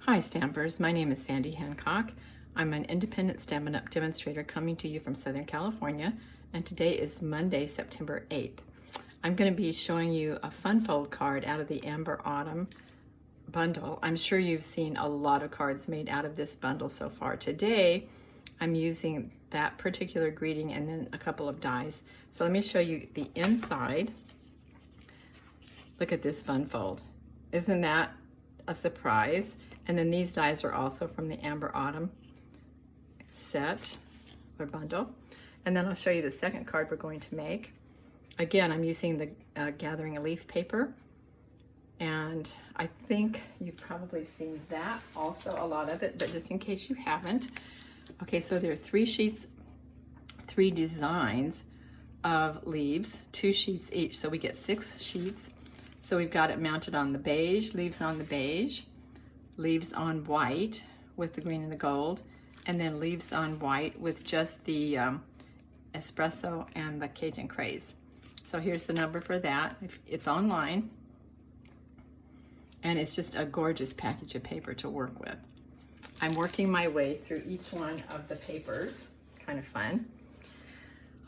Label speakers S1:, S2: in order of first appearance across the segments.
S1: Hi Stampers, my name is Sandy Hancock. I'm an independent Stampin' Up! Demonstrator coming to you from Southern California, and today is Monday, September 8th. I'm going to be showing you a fun fold card out of the Amber Autumn bundle. I'm sure you've seen a lot of cards made out of this bundle so far. Today, I'm using that particular greeting and then a couple of dies. So let me show you the inside. Look at this fun fold. Isn't that a surprise? And then these dies are also from the Amber Autumn set or bundle. And then I'll show you the second card we're going to make. Again, I'm using the Gathering a Leaf paper. And I think you've probably seen that also, a lot of it, but just in case you haven't. Okay, so there are 3 sheets, 3 designs of leaves, 2 sheets each. So we get 6 sheets. So we've got it mounted on the beige, leaves on the beige, leaves on white with the green and the gold, and then leaves on white with just the espresso and the Cajun craze. So here's the number for that. It's online, and it's just a gorgeous package of paper to work with. I'm working my way through each one of the papers, kind of fun.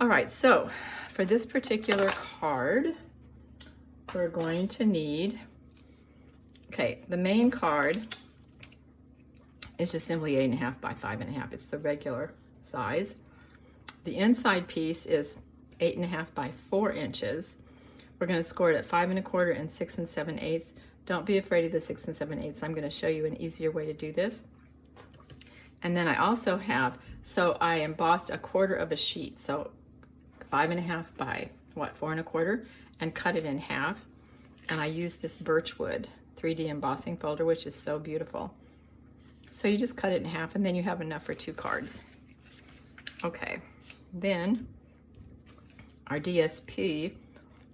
S1: All right, so for this particular card, we're going to need, okay, the main card is just simply 8.5 by 5.5. It's the regular size. The inside piece is 8.5 by 4 inches. We're going to score it at 5 1/4 and 6 7/8. Don't be afraid of the 6 7/8. I'm going to show you an easier way to do this. And then I also have, so I embossed 1/4 of a sheet, so 5.5 by what, 4 1/4, and cut it in half. And I use this birchwood 3D embossing folder, which is so beautiful. So you just cut it in half, and then you have enough for 2 cards. Okay, then our DSP,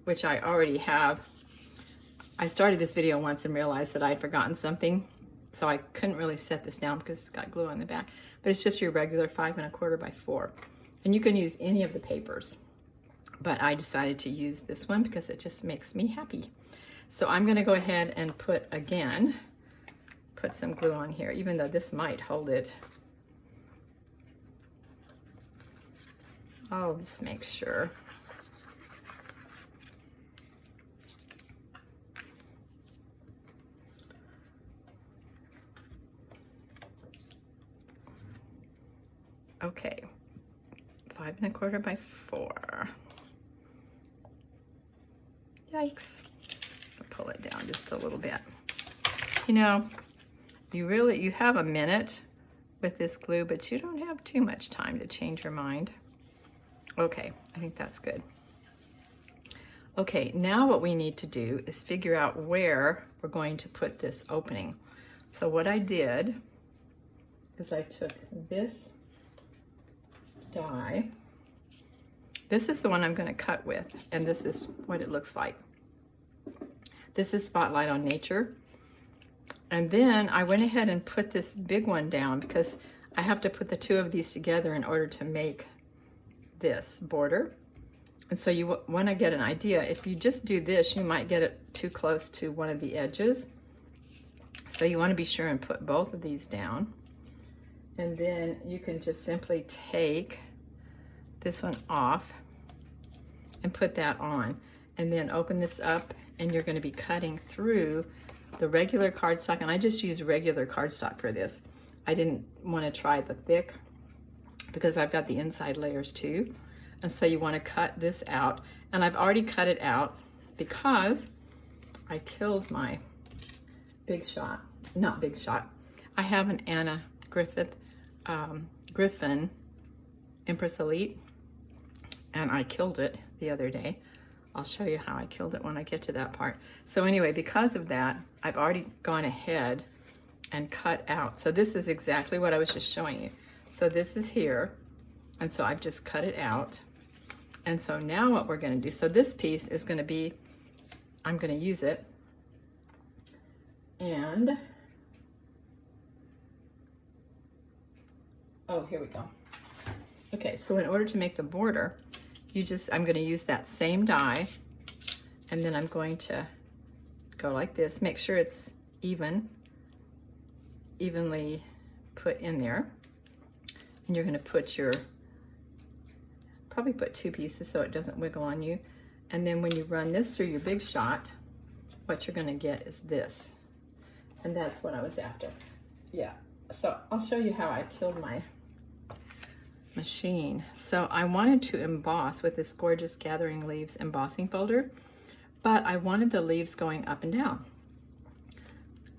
S1: which I already have. I started this video once and realized that I'd forgotten something, so I couldn't really set this down because it's got glue on the back. But it's just your regular 5 1/4 by 4. And you can use any of the papers, but I decided to use this one because it just makes me happy. So I'm going to go ahead and put some glue on here, even though this might hold it. Oh, just make sure. Okay, 5 1/4 by 4. Yikes. I'll pull it down just a little bit. You know, you have a minute with this glue, but you don't have too much time to change your mind. Okay, I think that's good. Okay, now what we need to do is figure out where we're going to put this opening. So what I did is I took this die. This is the one I'm going to cut with, and this is what it looks like. This is Spotlight on Nature. And then I went ahead and put this big one down because I have to put the 2 of these together in order to make this border. And so you want to get an idea. If you just do this, you might get it too close to one of the edges. So you want to be sure and put both of these down. And then you can just simply take this one off and put that on. And then open this up, and you're going to be cutting through the regular cardstock. And I just use regular cardstock for this. I didn't want to try the thick because I've got the inside layers too. And so you want to cut this out. And I've already cut it out because I killed my I have an Anna Griffin Empress Elite, and I killed it the other day. I'll show you how I killed it when I get to that part. So anyway, because of that, I've already gone ahead and cut out. So this is exactly what I was just showing you. So this is here, and so I've just cut it out. And so now what we're going to do, so this piece is going to be, I'm going to use it, and oh, here we go. Okay, so in order to make the border, I'm going to use that same die, and then I'm going to go like this. Make sure it's even evenly put in there. And you're going to put your, probably put 2 pieces so it doesn't wiggle on you. And then when you run this through your big shot, what you're going to get is this. And that's what I was after. Yeah, so I'll show you how I killed my machine. So I wanted to emboss with this gorgeous Gathering Leaves embossing folder, but I wanted the leaves going up and down.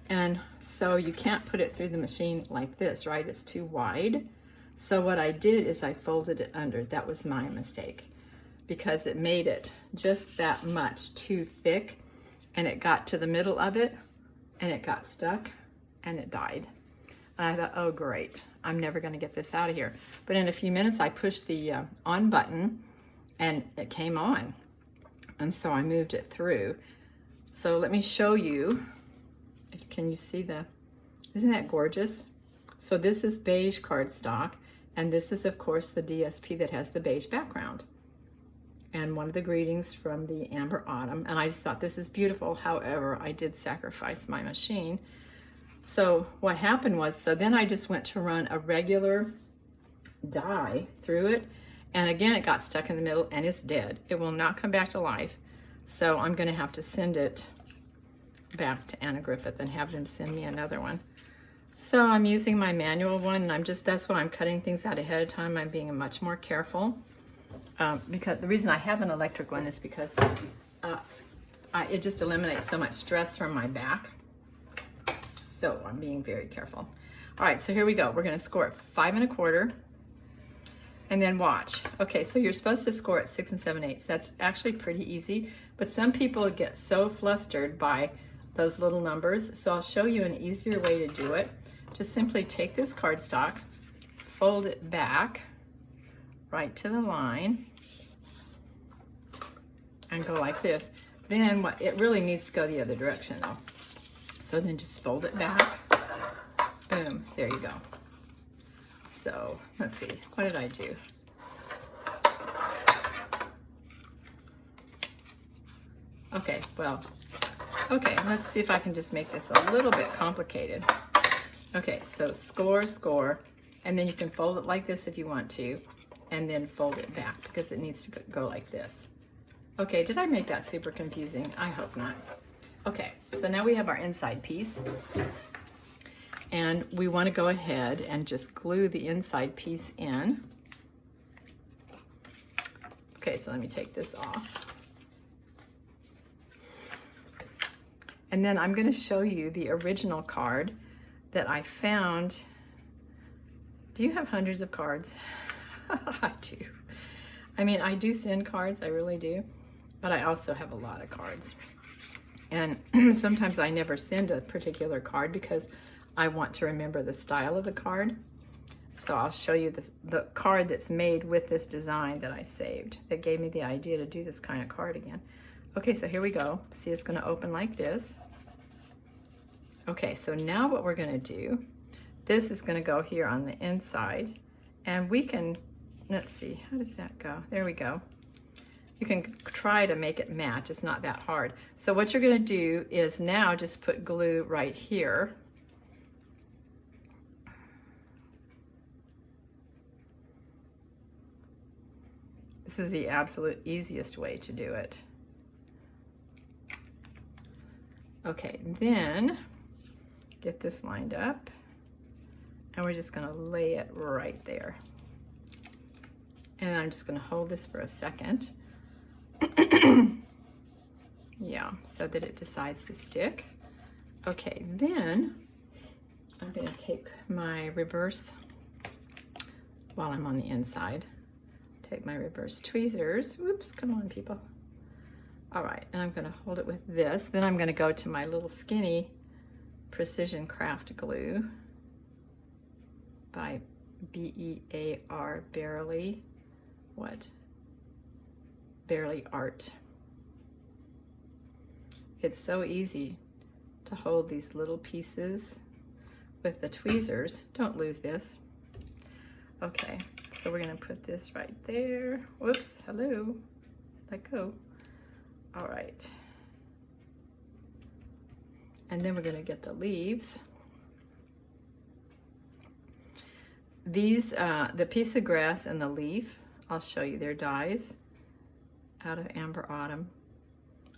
S1: And so you can't put it through the machine like this, right? It's too wide. So what I did is I folded it under. That was my mistake, because it made it just that much too thick, and it got to the middle of it and it got stuck and it died. And I thought, oh great, I'm never going to get this out of here. But in a few minutes I pushed the on button and it came on. And so I moved it through. So let me show you. Can you see isn't that gorgeous? So this is beige cardstock, and this is of course the DSP that has the beige background. And one of the greetings from the Amber Autumn. And I just thought this is beautiful. However, I did sacrifice my machine. So what happened was, so then I just went to run a regular die through it. And again, it got stuck in the middle and it's dead. It will not come back to life. So I'm gonna have to send it back to Anna Griffith and have them send me another one. So I'm using my manual one, and that's why I'm cutting things out ahead of time. I'm being much more careful. Because the reason I have an electric one is because it just eliminates so much stress from my back. So I'm being very careful. All right, so here we go. We're gonna score it 5 1/4, and then watch. Okay, so you're supposed to score it 6 7/8. That's actually pretty easy, but some people get so flustered by those little numbers. So I'll show you an easier way to do it. Just simply take this cardstock, fold it back right to the line, and go like this. Then it really needs to go the other direction though. So then just fold it back. Boom, there you go. So let's see, what did I do? Okay, let's see if I can just make this a little bit complicated. Okay, so score, and then you can fold it like this if you want to, and then fold it back because it needs to go like this. Okay, did I make that super confusing? I hope not. Okay, so now we have our inside piece, and we want to go ahead and just glue the inside piece in. Okay, so let me take this off. And then I'm going to show you the original card that I found. Do you have hundreds of cards? I do. I mean, I do send cards, I really do, but I also have a lot of cards. And sometimes I never send a particular card because I want to remember the style of the card. So I'll show you the card that's made with this design that I saved that gave me the idea to do this kind of card again. Okay, so here we go. See, it's going to open like this. Okay, so now what we're going to do, this is going to go here on the inside, and we can, let's see, how does that go? There we go. You can try to make it match. It's not that hard. So what you're going to do is now just put glue right here. This is the absolute easiest way to do it. Okay, then get this lined up, and we're just going to lay it right there. And I'm just going to hold this for a second. Yeah, so that it decides to stick. Okay, then I'm going to take my reverse, while I'm on the inside, take my reverse tweezers. Whoops, come on people. All right, and I'm going to hold it with this. Then I'm going to go to my little skinny Precision Craft glue by B-E-A-R, Barely, what? Barely Art. It's so easy to hold these little pieces with the tweezers. Don't lose this. Okay, so we're going to put this right there. Whoops, hello. Let go. All right. And then we're going to get the leaves. These, the piece of grass and the leaf, I'll show you their dies out of Amber Autumn.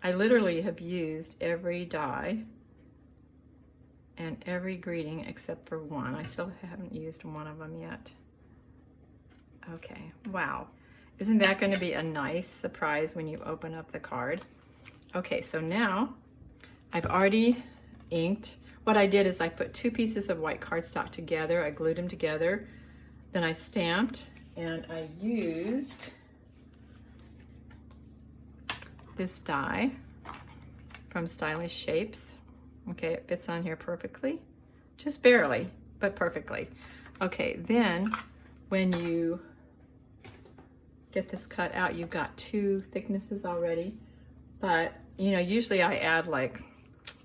S1: I literally have used every die and every greeting except for one. I still haven't used one of them yet. Okay, wow. Isn't that going to be a nice surprise when you open up the card? Okay, so now I've already inked. What I did is I put 2 pieces of white cardstock together. I glued them together. Then I stamped, and I used this die from Stylish Shapes. Okay, it fits on here perfectly. Just barely, but perfectly. Okay, then when you get this cut out, you've got 2 thicknesses already. But, you know, usually I add like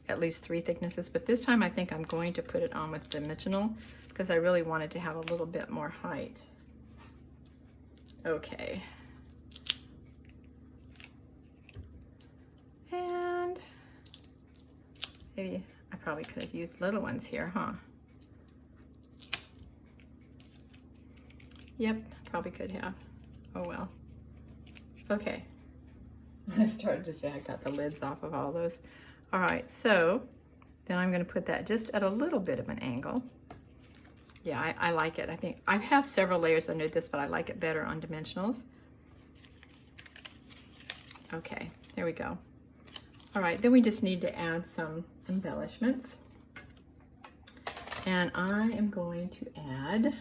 S1: at least 3 thicknesses, but this time I think I'm going to put it on with dimensional because I really wanted to have a little bit more height. Okay. And maybe I probably could have used little ones here, huh? Yep, probably could have. Oh well. Okay. I started to say I got the lids off of all those. All right, so then I'm going to put that just at a little bit of an angle. Yeah, I like it. I think I have several layers under this, but I like it better on dimensionals. Okay, here we go. All right, then we just need to add some embellishments. And I am going to add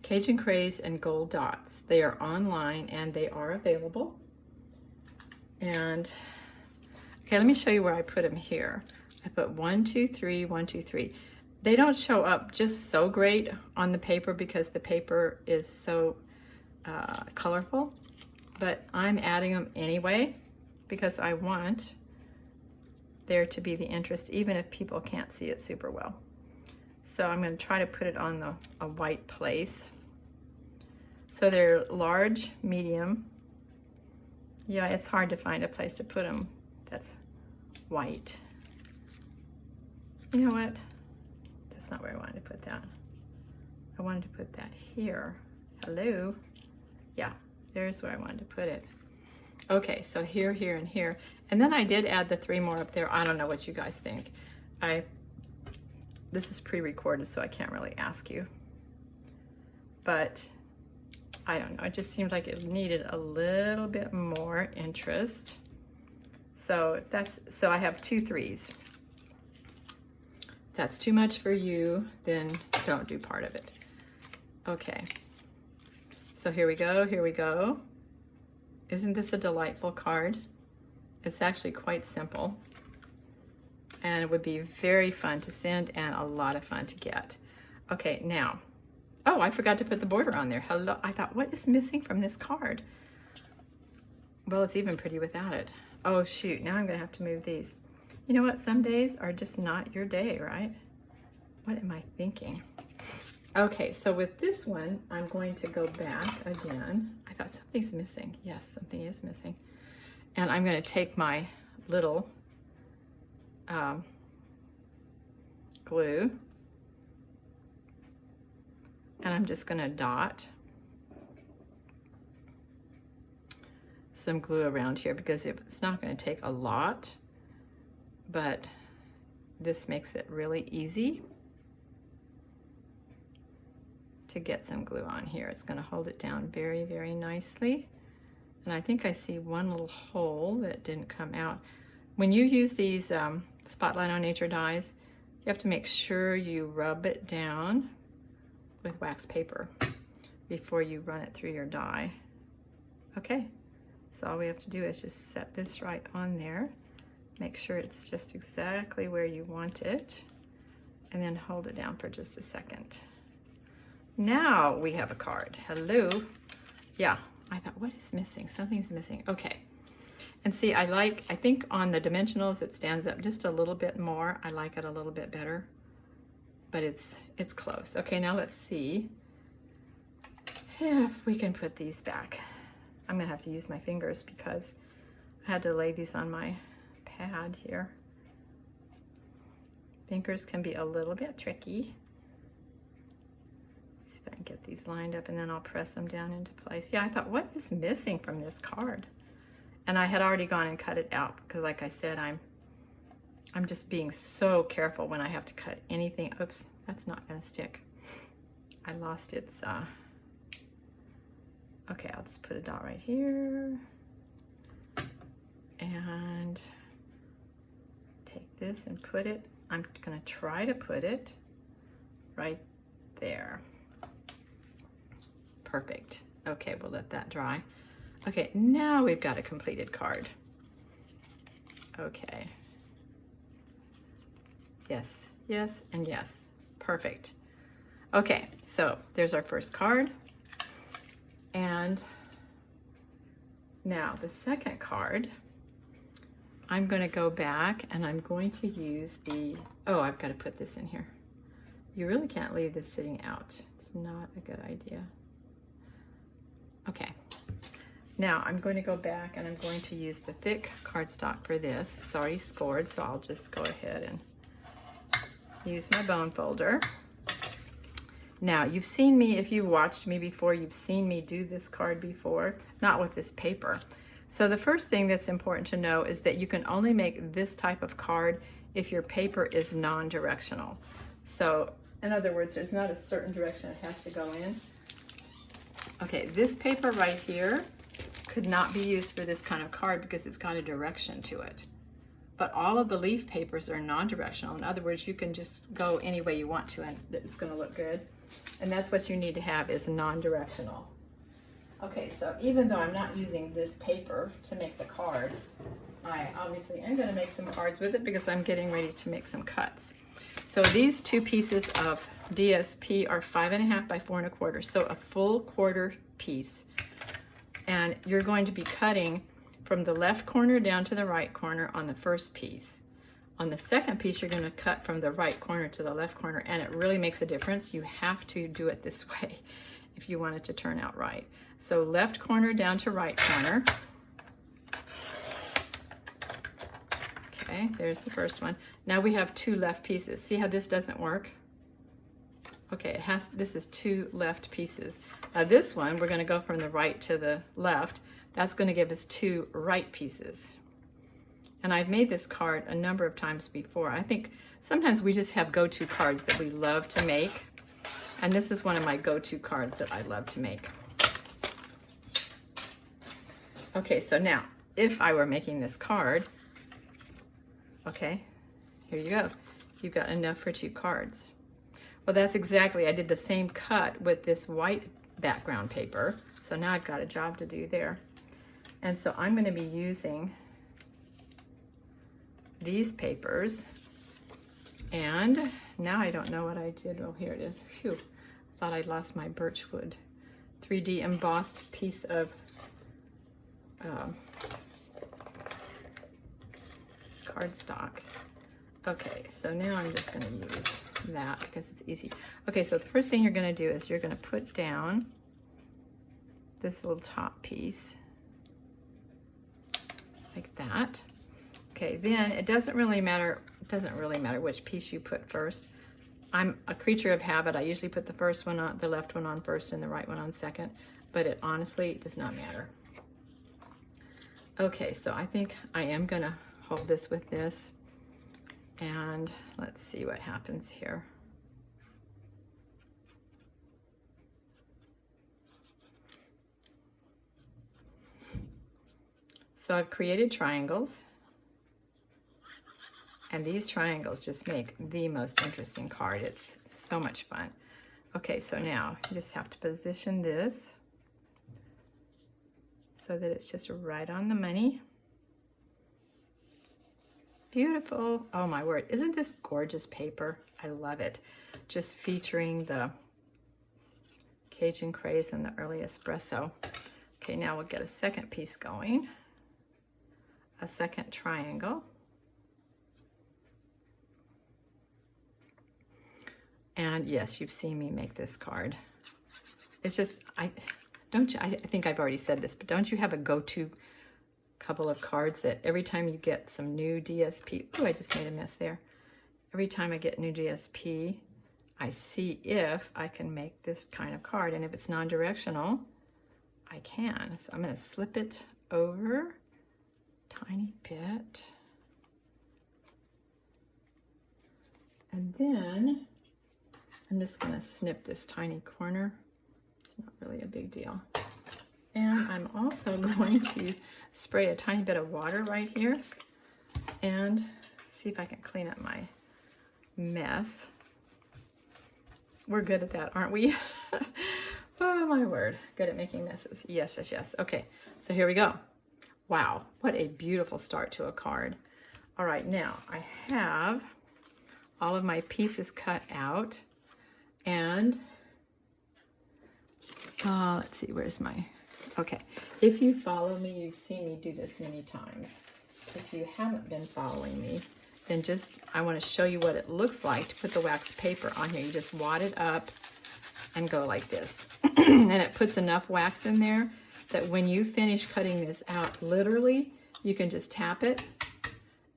S1: Cajun Craze and Gold Dots. They are online and they are available. And okay, let me show you where I put them here. I put 1, 2, 3, 1, 2, 3. They don't show up just so great on the paper because the paper is so colorful, but I'm adding them anyway because I want there to be the interest even if people can't see it super well. So I'm going to try to put it on a white place. So they're large, medium. Yeah, it's hard to find a place to put them that's white. You know what? That's not where I wanted to put that. I wanted to put that here. Hello? Yeah, there's where I wanted to put it. Okay, so here, here, and here. And then I did add the 3 more up there. I don't know what you guys think. This is pre-recorded, so I can't really ask you. But I don't know, it just seemed like it needed a little bit more interest. So I have 2 3s. If that's too much for you, then don't do part of it. Okay, so here we go, here we go. Isn't this a delightful card? It's actually quite simple. And it would be very fun to send and a lot of fun to get. Okay, now, oh, I forgot to put the border on there. Hello, I thought, what is missing from this card? Well, it's even pretty without it. Oh shoot, now I'm gonna have to move these. You know what, some days are just not your day, right? What am I thinking? Okay, so with this one, I'm going to go back again. I thought something's missing. Yes, something is missing. And I'm gonna take my little glue and I'm just gonna dot some glue around here because it's not gonna take a lot, but this makes it really easy to get some glue on here. It's gonna hold it down very, very nicely. And I think I see one little hole that didn't come out. When you use these Spotlight on Nature dies, you have to make sure you rub it down with wax paper before you run it through your die. Okay, so all we have to do is just set this right on there, make sure it's just exactly where you want it, and then hold it down for just a second. Now we have a card. Hello. Yeah, I thought, what is missing? Something's missing. Okay. And see, I think on the dimensionals it stands up just a little bit more. I like it a little bit better, but it's close. Okay, now let's see if we can put these back. I'm gonna have to use my fingers because I had to lay these on my pad here. Fingers can be a little bit tricky. See if I can get these lined up, and then I'll press them down into place. Yeah, I thought, what is missing from this card? And I had already gone and cut it out because, like I said, I'm just being so careful when I have to cut anything. Oops, that's not gonna stick. I lost its, okay, I'll just put a dot right here. And take this and put it, I'm gonna try to put it right there. Perfect. Okay, we'll let that dry. Okay, now we've got a completed card. Okay. Yes, yes, and yes. Perfect. Okay, so there's our first card. And now the second card, I'm going to go back and I'm going to use the, oh, I've got to put this in here. You really can't leave this sitting out. It's not a good idea. Okay. Now I'm going to go back and I'm going to use the thick cardstock for this. It's already scored, so I'll just go ahead and use my bone folder. Now, you've seen me, if you've watched me before, you've seen me do this card before, not with this paper. So the first thing that's important to know is that you can only make this type of card if your paper is non-directional. So, in other words, there's not a certain direction it has to go in. Okay, this paper right here could not be used for this kind of card because it's got a direction to it. But all of the leaf papers are non-directional. In other words, you can just go any way you want to and it's going to look good. And that's what you need to have, is non-directional. Okay, so even though I'm not using this paper to make the card, I obviously am going to make some cards with it because I'm getting ready to make some cuts. So these two pieces of DSP are 5.5 by 4 1/4, so a full quarter piece. And you're going to be cutting from the left corner down to the right corner on the first piece. On the second piece, you're going to cut from the right corner to the left corner, and it really makes a difference. You have to do it this way if you want it to turn out right. So left corner down to right corner. Okay, there's the first one. Now we have two left pieces. See how this doesn't work? Okay, this is two left pieces. Now this one, we're going to go from the right to the left. That's going to give us two right pieces. And I've made this card a number of times before. I think sometimes we just have go-to cards that we love to make. And this is one of my go-to cards that I love to make. Okay, so now, if I were making this card, okay, here you go. You've got enough for two cards. Well, that's exactly, I did the same cut with this white background paper. So now I've got a job to do there. And so I'm going to be using these papers. And now I don't know what I did. Oh, here it is. Phew. I thought I'd lost my birchwood 3D embossed piece of cardstock. Okay, so now I'm just going to use that because it's easy. Okay, so the first thing you're going to do is you're going to put down this little top piece like that. Okay, then it doesn't really matter which piece you put first. I'm a creature of habit. I usually put the first one on, the left one on first and the right one on second, but it honestly does not matter. Okay, so I think I am gonna hold this with this, and let's see what happens here. So I've created triangles, and these triangles just make the most interesting card. It's so much fun. Okay, so now you just have to position this so that it's just right on the money. Beautiful. Oh my word, isn't this gorgeous paper? I love it. Just featuring the Cajun craze and the early espresso. Okay, now we'll get a second piece going. A second triangle. And yes, you've seen me make this card. It's just, I think I've already said this, but don't you have a go-to couple of cards that every time you get some new DSP, oh, I just made a mess there. Every time I get new DSP, I see if I can make this kind of card. And if it's non-directional, I can. So I'm going to slip it over a tiny bit. And then I'm just going to snip this tiny corner. It's not really a big deal. And I'm also going to spray a tiny bit of water right here and see if I can clean up my mess. We're good at that, aren't we? Oh my word, good at making messes. Yes, yes, yes. Okay, so here we go. Wow, what a beautiful start to a card. All right, now I have all of my pieces cut out, and let's see, where's my, okay. If you follow me, you've seen me do this many times. If you haven't been following me, then just, I want to show you what it looks like to put the wax paper on here. You just wad it up and go like this. And it puts enough wax in there that when you finish cutting this out, literally, you can just tap it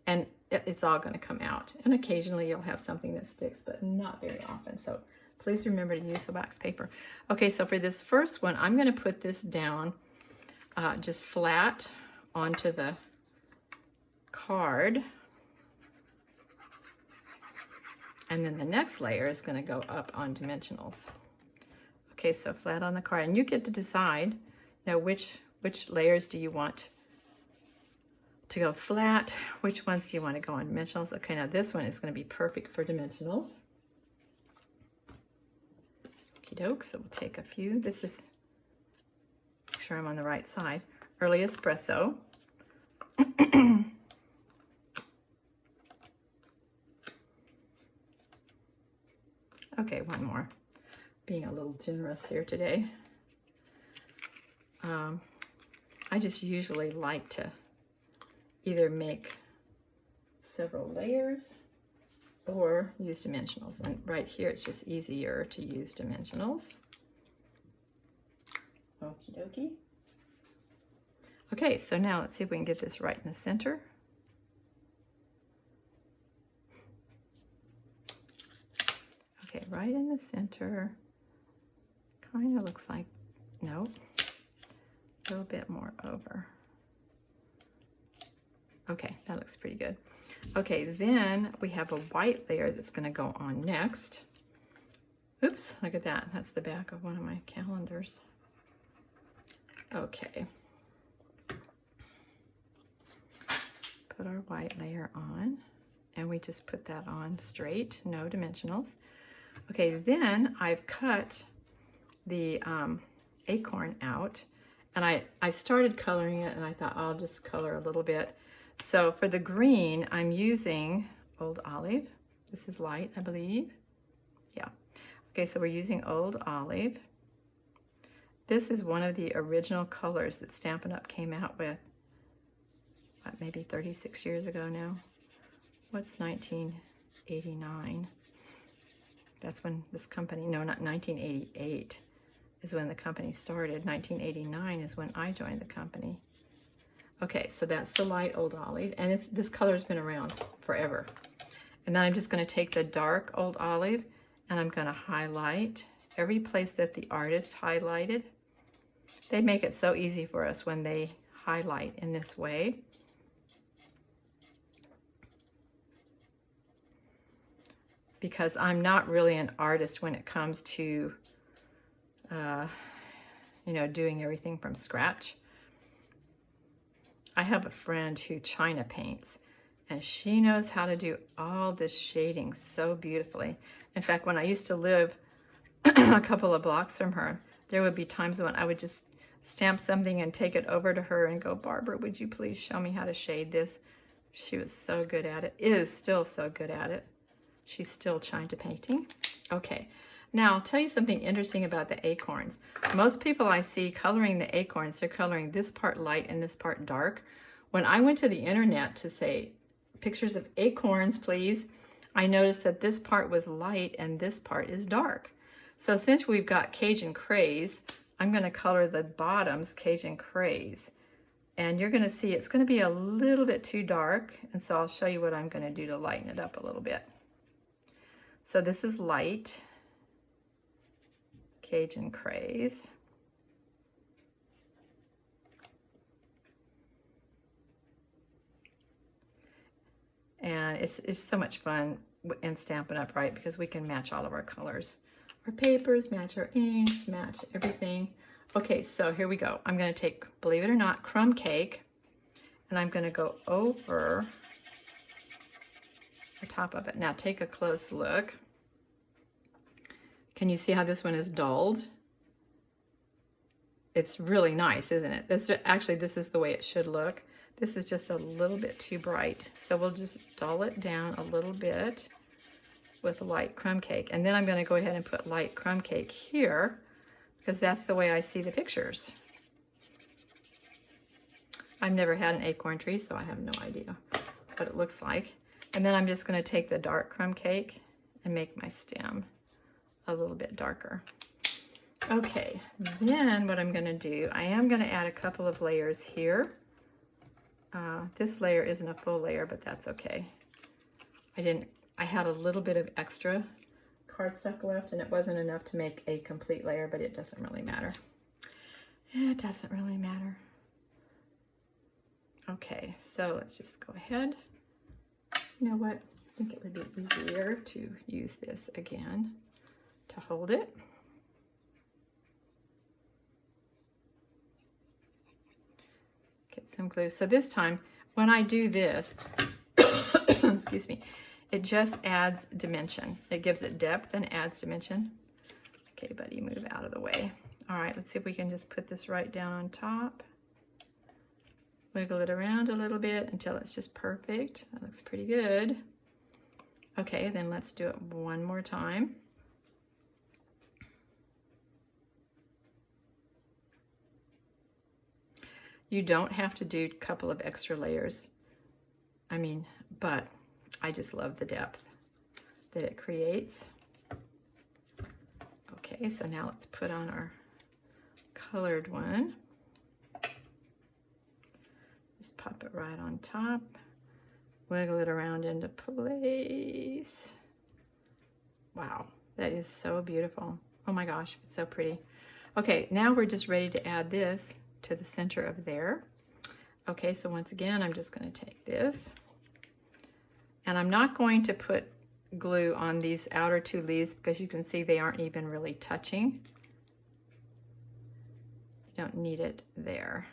S1: and it's all going to come out. And occasionally you'll have something that sticks, but not very often. So please remember to use the wax paper. Okay, so for this first one, I'm going to put this down just flat onto the card. And then the next layer is going to go up on dimensionals. Okay, so flat on the card. And you get to decide, which layers do you want to go flat? Which ones do you want to go on dimensionals? Okay, now this one is going to be perfect for dimensionals. Okie doke, so we'll take a few. This is, make sure I'm on the right side. Early espresso. Okay, one more. Being a little generous here today. I just usually like to either make several layers or use dimensionals. And right here, it's just easier to use dimensionals. Okie dokie. Okay, so now let's see if we can get this right in the center. Okay, right in the center. Kind of looks like, nope, a little bit more over. Okay, that looks pretty good. Okay, then we have a white layer that's going to go on next. Oops, look at that. That's the back of one of my calendars. Okay. Put our white layer on, and we just put that on straight, no dimensionals. Okay, then I've cut the acorn out, and I started coloring it, and I thought I'll just color a little bit. So for the green, I'm using Old Olive. This is light, I believe. Yeah. Okay, so we're using Old Olive. This is one of the original colors that Stampin' Up! Came out with, what, maybe 36 years ago now? What's 1989? That's when this company, no, not 1988 is when the company started. 1989 is when I joined the company. Okay, so that's the light Old Olive, and this color's been around forever. And then I'm just going to take the dark Old Olive, and I'm going to highlight every place that the artist highlighted. They make it so easy for us when they highlight in this way. Because I'm not really an artist when it comes to, doing everything from scratch. I have a friend who China paints, and she knows how to do all this shading so beautifully. In fact, when I used to live a couple of blocks from her, there would be times when I would just stamp something and take it over to her and go, Barbara, would you please show me how to shade this? She was so good at it, is still so good at it. She's still China painting. Okay, now I'll tell you something interesting about the acorns. Most people I see coloring the acorns, they're coloring this part light and this part dark. When I went to the internet to say, pictures of acorns, please, I noticed that this part was light and this part is dark. So since we've got Cajun Craze, I'm going to color the bottoms Cajun Craze. And you're going to see it's going to be a little bit too dark, and so I'll show you what I'm going to do to lighten it up a little bit. So this is light, Cajun Craze. And it's so much fun in Stampin' Up! Right? Because we can match all of our colors. Our papers, match our inks, match everything. Okay, so here we go. I'm going to take, believe it or not, crumb cake, and I'm going to go over the top of it. Now take a close look. Can you see how this one is dulled? It's really nice, isn't it? This is the way it should look. This is just a little bit too bright. So we'll just dull it down a little bit with light crumb cake. And then I'm going to go ahead and put light crumb cake here because that's the way I see the pictures. I've never had an acorn tree, so I have no idea what it looks like. And then I'm just going to take the dark crumb cake and make my stem a little bit darker. Okay, then what I'm going to do, I am going to add a couple of layers here. This layer isn't a full layer, but that's okay. I had a little bit of extra cardstock left, and it wasn't enough to make a complete layer, but it doesn't really matter. It doesn't really matter. Okay, so let's just go ahead. You know what? I think it would be easier to use this again to hold it. Get some glue. So this time, when I do this, excuse me, it just adds dimension. It gives it depth and adds dimension. Okay, buddy, move out of the way. All right, let's see if we can just put this right down on top. Wiggle it around a little bit until it's just perfect. That looks pretty good. Okay, then let's do it one more time. You don't have to do a couple of extra layers. But I just love the depth that it creates. Okay, so now let's put on our colored one. Just pop it right on top. Wiggle it around into place. Wow, that is so beautiful. Oh my gosh, it's so pretty. Okay, now we're just ready to add this to the center of there. Okay, so once again, I'm just going to take this, and I'm not going to put glue on these outer two leaves because you can see they aren't even really touching. You don't need it there.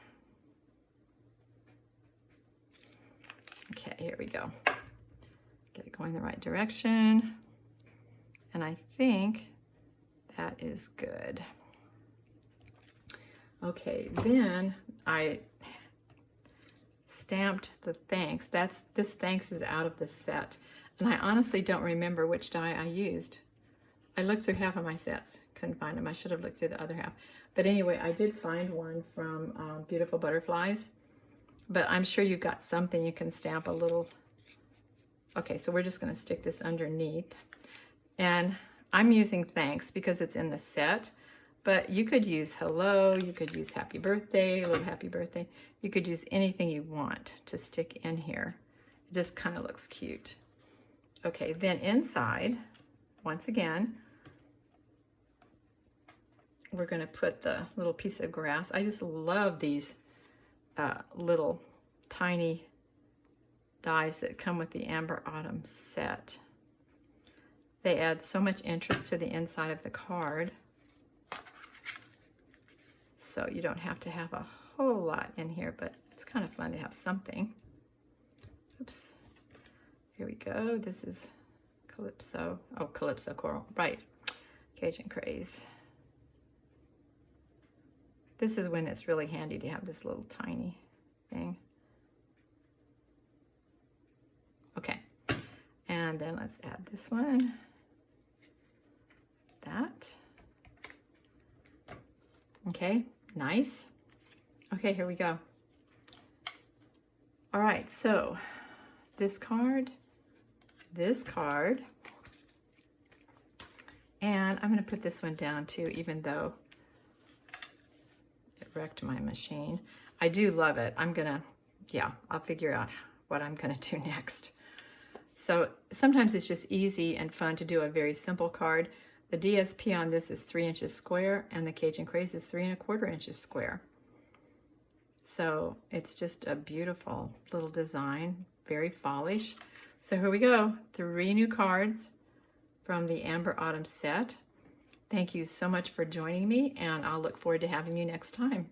S1: Okay, here we go. Get it going the right direction. And I think that is good. Okay, then I stamped the thanks. This thanks is out of the set. And I honestly don't remember which die I used. I looked through half of my sets, couldn't find them. I should have looked through the other half. But anyway, I did find one from Beautiful Butterflies. But I'm sure you've got something you can stamp a little. Okay, so we're just going to stick this underneath. And I'm using thanks because it's in the set. But you could use hello, you could use happy birthday, a little happy birthday. You could use anything you want to stick in here. It just kind of looks cute. Okay, then inside, once again, we're going to put the little piece of grass. I just love these little tiny dies that come with the Amber Autumn set. They add so much interest to the inside of the card. So you don't have to have a whole lot in here, but it's kind of fun to have something. Oops. Here we go. This is Calypso. Oh, Calypso Coral. Right. Cajun Craze. This is when it's really handy to have this little tiny thing. Okay. And then let's add this one. That. Okay. Nice. Okay, here we go. All right, so this card, and I'm going to put this one down too, even though it wrecked my machine. I do love it. I'll figure out what I'm going to do next. So sometimes it's just easy and fun to do a very simple card. The DSP on this is 3 inches square, and the Cajun Craze is 3¼ inches square. So it's just a beautiful little design, very fallish. So here we go, 3 new cards from the Amber Autumn set. Thank you so much for joining me, and I'll look forward to having you next time.